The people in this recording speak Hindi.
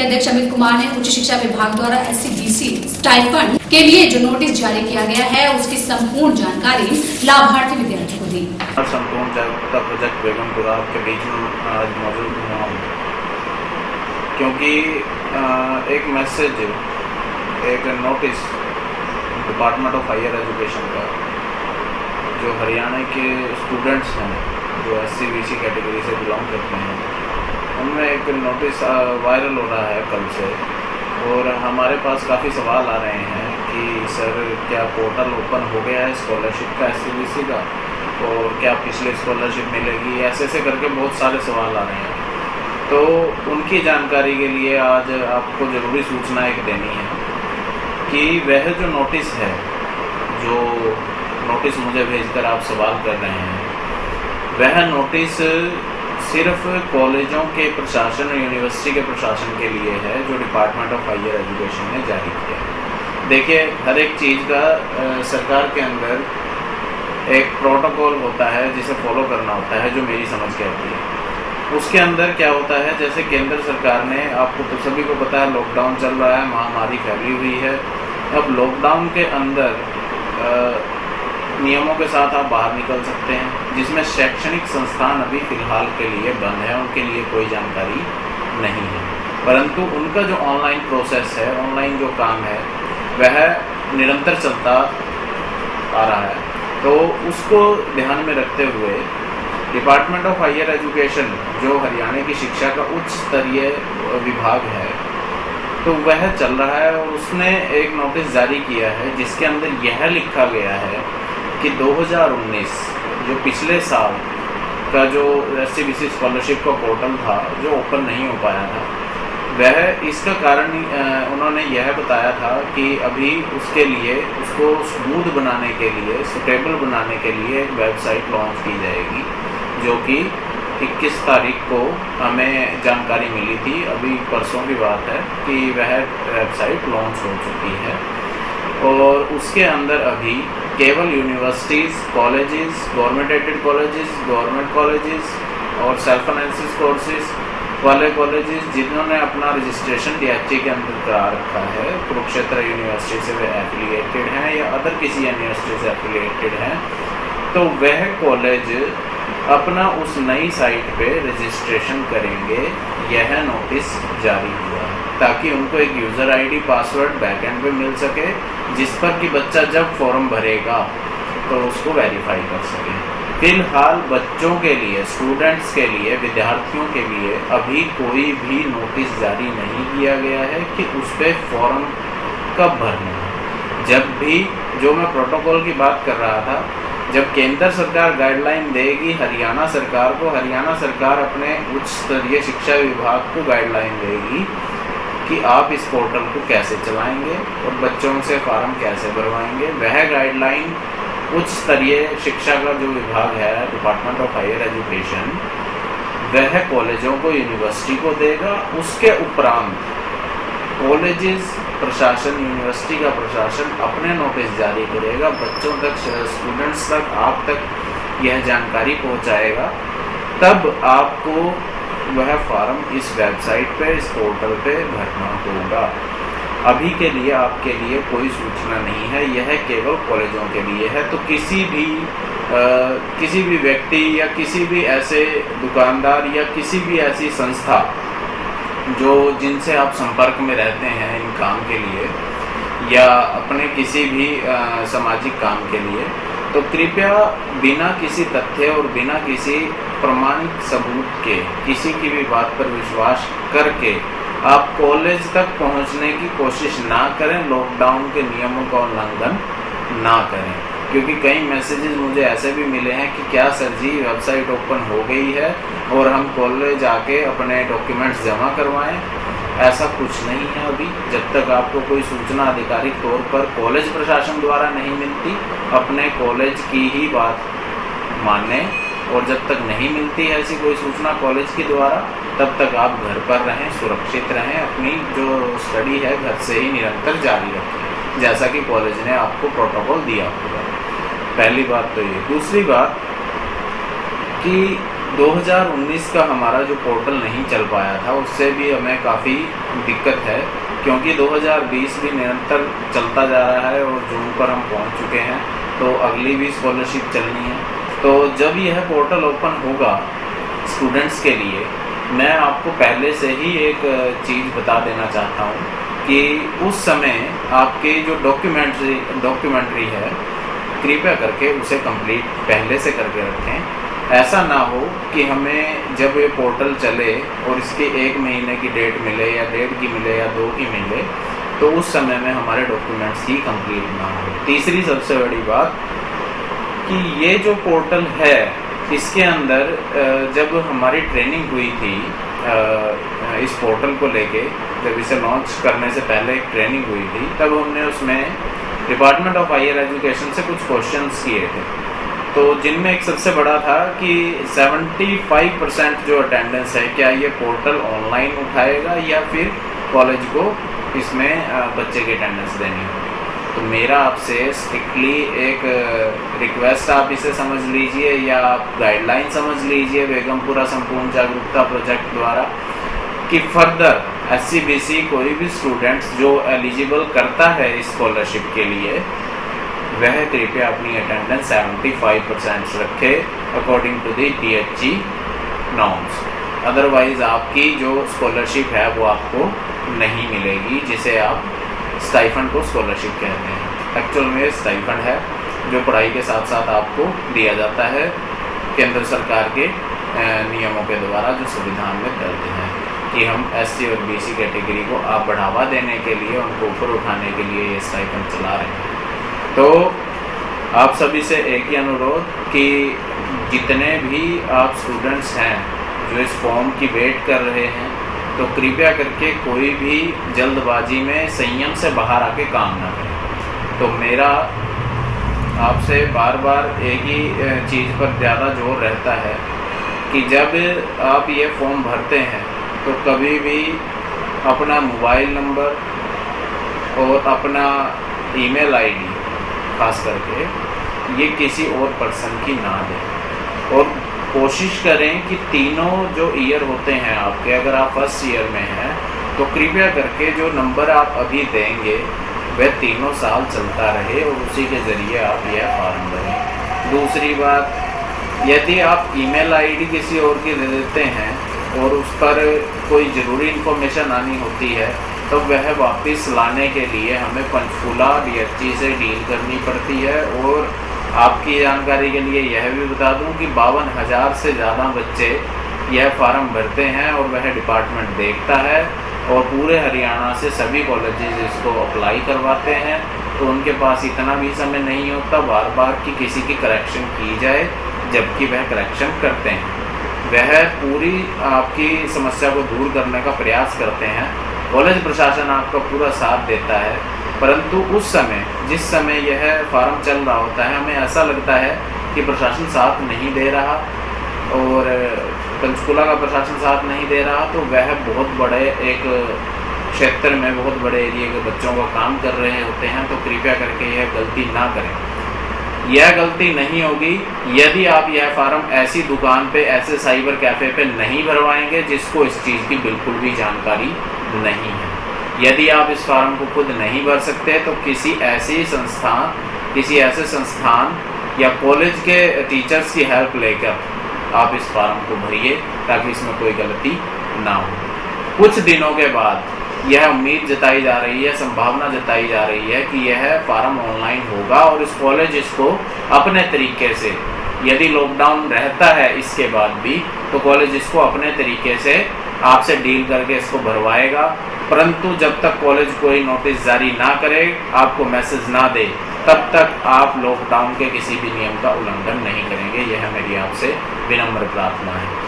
के अध्यक्ष अमित कुमार ने उच्च शिक्षा विभाग द्वारा SCBC स्टाइपेंड के लिए जो नोटिस जारी किया गया है उसकी संपूर्ण जानकारी लाभार्थी विद्यार्थियों को दी। संपूर्ण जागरूकता प्रोजेक्ट बेगमपुरा के बीच में आज मौजूद हुआ हूँ क्योंकि एक मैसेज, एक notice department of higher education का जो हरियाणा के स्टूडेंट्स हैं जो SCBC कैटेगरी से बिलोंग करते हैं, उनमें एक नोटिस वायरल हो रहा है कल से, और हमारे पास काफ़ी सवाल आ रहे हैं कि सर क्या पोर्टल ओपन हो गया है स्कॉलरशिप का SCBC का, और क्या पिछले स्कॉलरशिप मिलेगी, ऐसे ऐसे करके बहुत सारे सवाल आ रहे हैं। तो उनकी जानकारी के लिए आज आपको ज़रूरी सूचना एक देनी है कि वह जो नोटिस है, जो नोटिस मुझे भेजकर आप सवाल कर रहे हैं, वह नोटिस सिर्फ कॉलेजों के प्रशासन और यूनिवर्सिटी के प्रशासन के लिए है जो डिपार्टमेंट ऑफ हायर एजुकेशन ने जारी किया है। देखिए, हर एक चीज़ का सरकार के अंदर एक प्रोटोकॉल होता है जिसे फॉलो करना होता है, जो मेरी समझ कहती है। उसके अंदर क्या होता है, जैसे केंद्र सरकार ने, आपको तो सभी को पता है लॉकडाउन चल रहा है, महामारी फैली हुई है। अब लॉकडाउन के अंदर नियमों के साथ आप बाहर निकल सकते हैं, जिसमें शैक्षणिक संस्थान अभी फ़िलहाल के लिए बंद है, उनके लिए कोई जानकारी नहीं है। परंतु उनका जो ऑनलाइन प्रोसेस है, ऑनलाइन जो काम है, वह निरंतर चलता आ रहा है। तो उसको ध्यान में रखते हुए डिपार्टमेंट ऑफ हायर एजुकेशन, जो हरियाणा की शिक्षा का उच्च स्तरीय विभाग है, तो वह चल रहा है और उसने एक नोटिस जारी किया है जिसके अंदर यह लिखा गया है कि 2019 जो पिछले साल का जो SCBC स्कॉलरशिप का पोर्टल था जो ओपन नहीं हो पाया था, वह इसका कारण उन्होंने यह बताया था कि अभी उसके लिए, उसको स्मूथ बनाने के लिए, सुटेबल बनाने के लिए एक वेबसाइट लॉन्च की जाएगी, जो कि 21 तारीख को हमें जानकारी मिली थी, अभी परसों की बात है, कि वह वेबसाइट लॉन्च हो चुकी है। और उसके अंदर अभी केवल universities, colleges, government aided colleges, government colleges और सेल्फ फाइनेंसिस कोर्सेज वाले कॉलेजेस जिन्होंने अपना रजिस्ट्रेशन DHE के अंदर करा रखा है, कुरुक्षेत्र यूनिवर्सिटी से वे एफिलिएटेड हैं या अदर किसी यूनिवर्सिटी से एफिलिएटेड हैं, तो वह कॉलेज अपना उस नई साइट पे रजिस्ट्रेशन करेंगे। यह नोटिस जारी हुआ है ताकि उनको एक यूज़र ID पासवर्ड बैकएंड पे मिल सके, जिस पर कि बच्चा जब फॉर्म भरेगा तो उसको वेरीफाई कर सके। फिलहाल बच्चों के लिए, स्टूडेंट्स के लिए, विद्यार्थियों के लिए अभी कोई भी नोटिस जारी नहीं किया गया है कि उस पर फॉर्म कब भरना है। जब भी, जो मैं प्रोटोकॉल की बात कर रहा था, जब केंद्र सरकार गाइडलाइन देगी हरियाणा सरकार को, हरियाणा सरकार अपने उच्च स्तरीय शिक्षा विभाग को गाइडलाइन देगी कि आप इस पोर्टल को कैसे चलाएंगे और बच्चों से फॉर्म कैसे भरवाएंगे। वह गाइडलाइन उच्च स्तरीय शिक्षा का जो विभाग है, डिपार्टमेंट ऑफ हायर एजुकेशन, वह कॉलेजों को, यूनिवर्सिटी को देगा। उसके उपरांत कॉलेजेस प्रशासन, यूनिवर्सिटी का प्रशासन अपने नोटिस जारी करेगा, बच्चों तक, स्टूडेंट्स तक, आप तक यह जानकारी पहुंचाएगा। तब आपको वह फॉर्म इस वेबसाइट पे, इस पोर्टल पे भरना होगा। अभी के लिए आपके लिए कोई सूचना नहीं है, यह केवल कॉलेजों के लिए है। तो किसी भी व्यक्ति या किसी भी ऐसे दुकानदार या किसी भी ऐसी संस्था जो जिनसे आप संपर्क में रहते हैं इन काम के लिए या अपने किसी भी सामाजिक काम के लिए, तो कृपया बिना किसी तथ्य और बिना किसी प्रमाणिक सबूत के किसी की भी बात पर विश्वास करके आप कॉलेज तक पहुंचने की कोशिश ना करें, लॉकडाउन के नियमों का उल्लंघन ना करें। क्योंकि कई मैसेजेस मुझे ऐसे भी मिले हैं कि क्या सर जी वेबसाइट ओपन हो गई है और हम कॉलेज आके अपने डॉक्यूमेंट्स जमा करवाएं। ऐसा कुछ नहीं है अभी, जब तक आपको कोई सूचना आधिकारिक तौर पर कॉलेज प्रशासन द्वारा नहीं मिलती, अपने कॉलेज की ही बात माने, और जब तक नहीं मिलती है ऐसी कोई सूचना कॉलेज के द्वारा, तब तक आप घर पर रहें, सुरक्षित रहें, अपनी जो स्टडी है घर से ही निरंतर जारी रखें, जैसा कि कॉलेज ने आपको प्रोटोकॉल दिया होगा। पहली बात तो ये। दूसरी बात कि 2019 का हमारा जो पोर्टल नहीं चल पाया था उससे भी हमें काफ़ी दिक्कत है, क्योंकि 2020 भी निरंतर चलता जा रहा है और जून पर हम पहुंच चुके हैं, तो अगली भी स्कॉलरशिप चलनी है। तो जब यह पोर्टल ओपन होगा स्टूडेंट्स के लिए, मैं आपको पहले से ही एक चीज़ बता देना चाहता हूँ कि उस समय आपके जो डॉक्यूमेंट्री है, कृपया करके उसे कंप्लीट पहले से करके रखें। ऐसा ना हो कि हमें जब ये पोर्टल चले और इसके 1 महीने की डेट मिले या 1.5 की मिले या 2 की मिले, तो उस समय में हमारे डॉक्यूमेंट्स ही कंप्लीट ना हो। तीसरी सबसे बड़ी बात कि ये जो पोर्टल है, इसके अंदर जब हमारी ट्रेनिंग हुई थी इस पोर्टल को लेके, जब इसे लॉन्च करने से पहले एक ट्रेनिंग हुई थी, तब हमने उसमें डिपार्टमेंट ऑफ हायर एजुकेशन से कुछ क्वेश्चंस किए थे। तो जिनमें एक सबसे बड़ा था कि 75% जो अटेंडेंस है, क्या ये पोर्टल ऑनलाइन उठाएगा या फिर कॉलेज को इसमें बच्चे की अटेंडेंस देनी होगी। तो मेरा आपसे स्ट्रिक्टली एक रिक्वेस्ट, आप इसे समझ लीजिए या आप गाइडलाइन समझ लीजिए बेगमपुरा संपूर्ण जागरूकता प्रोजेक्ट द्वारा, कि फर्दर SC/BC कोई भी स्टूडेंट्स जो एलिजिबल करता है इस स्कॉलरशिप के लिए, वह कृपया अपनी अटेंडेंस 75% रखे according to the DHE norms. Otherwise आपकी जो स्कॉलरशिप है वो आपको नहीं मिलेगी, जिसे आप स्टाइफंड को स्कॉलरशिप कहते हैं। एक्चुअल में स्टाइफंड है जो पढ़ाई के साथ साथ आपको दिया जाता है केंद्र सरकार के नियमों के द्वारा, जो संविधान में दर्ज है कि हम SC और BC कैटेगरी को आप बढ़ावा देने के लिए, उनको ऊपर उठाने के लिए ये स्टाइफंड चला रहे हैं। तो आप सभी से एक ही अनुरोध कि जितने भी आप स्टूडेंट्स हैं जो इस फॉर्म की वेट कर रहे हैं, तो कृपया करके कोई भी जल्दबाजी में संयम से बाहर आके काम ना करें। तो मेरा आपसे बार बार एक ही चीज़ पर ज़्यादा जोर रहता है कि जब आप ये फॉर्म भरते हैं तो कभी भी अपना मोबाइल नंबर और अपना ईमेल ID खास करके ये किसी और पर्सन की ना दें, और कोशिश करें कि तीनों जो ईयर होते हैं आपके, अगर आप फर्स्ट ईयर में हैं तो कृपया करके जो नंबर आप अभी देंगे वह 3 साल चलता रहे और उसी के ज़रिए आप यह फॉर्म भरें। दूसरी बात, यदि आप ईमेल ID किसी और की दे देते हैं और उस पर कोई ज़रूरी इन्फॉर्मेशन आनी होती है, तो वह वापस लाने के लिए हमें पंचकूला DHE से डील करनी पड़ती है। और आपकी जानकारी के लिए यह भी बता दूं कि 52,000 से ज़्यादा बच्चे यह फार्म भरते हैं और वह डिपार्टमेंट देखता है, और पूरे हरियाणा से सभी कॉलेजेस इसको अप्लाई करवाते हैं। तो उनके पास इतना भी समय नहीं होता बार बार कि किसी की करेक्शन की जाए, जबकि वह करेक्शन करते हैं। वह पूरी आपकी समस्या को दूर करने का प्रयास करते हैं। कॉलेज प्रशासन आपका पूरा साथ देता है, परंतु उस समय जिस समय यह फार्म चल रहा होता है, हमें ऐसा लगता है कि प्रशासन साथ नहीं दे रहा और पंचकूला का प्रशासन साथ नहीं दे रहा, तो वह बहुत बड़े एक क्षेत्र में, बहुत बड़े एरिया के बच्चों का काम कर रहे होते हैं। तो कृपया करके यह गलती ना करें। यह गलती नहीं होगी यदि आप यह फार्म ऐसी दुकान पे, ऐसे साइबर कैफ़े पे नहीं भरवाएंगे जिसको इस चीज़ की बिल्कुल भी जानकारी नहीं है। यदि आप इस फार्म को खुद नहीं भर सकते तो किसी ऐसे संस्थान या कॉलेज के टीचर्स की हेल्प लेकर आप इस फार्म को भरिए, ताकि इसमें कोई गलती ना हो। कुछ दिनों के बाद यह उम्मीद जताई जा रही है, संभावना जताई जा रही है कि यह फार्म ऑनलाइन होगा और इस कॉलेज इसको अपने तरीके से, यदि लॉकडाउन रहता है इसके बाद भी, तो कॉलेज इसको अपने तरीके से आपसे डील करके इसको भरवाएगा। परंतु जब तक कॉलेज कोई नोटिस जारी ना करे, आपको मैसेज ना दे, तब तक आप लॉकडाउन के किसी भी नियम का उल्लंघन नहीं करेंगे। यह मेरी आपसे विनम्र प्रार्थना है।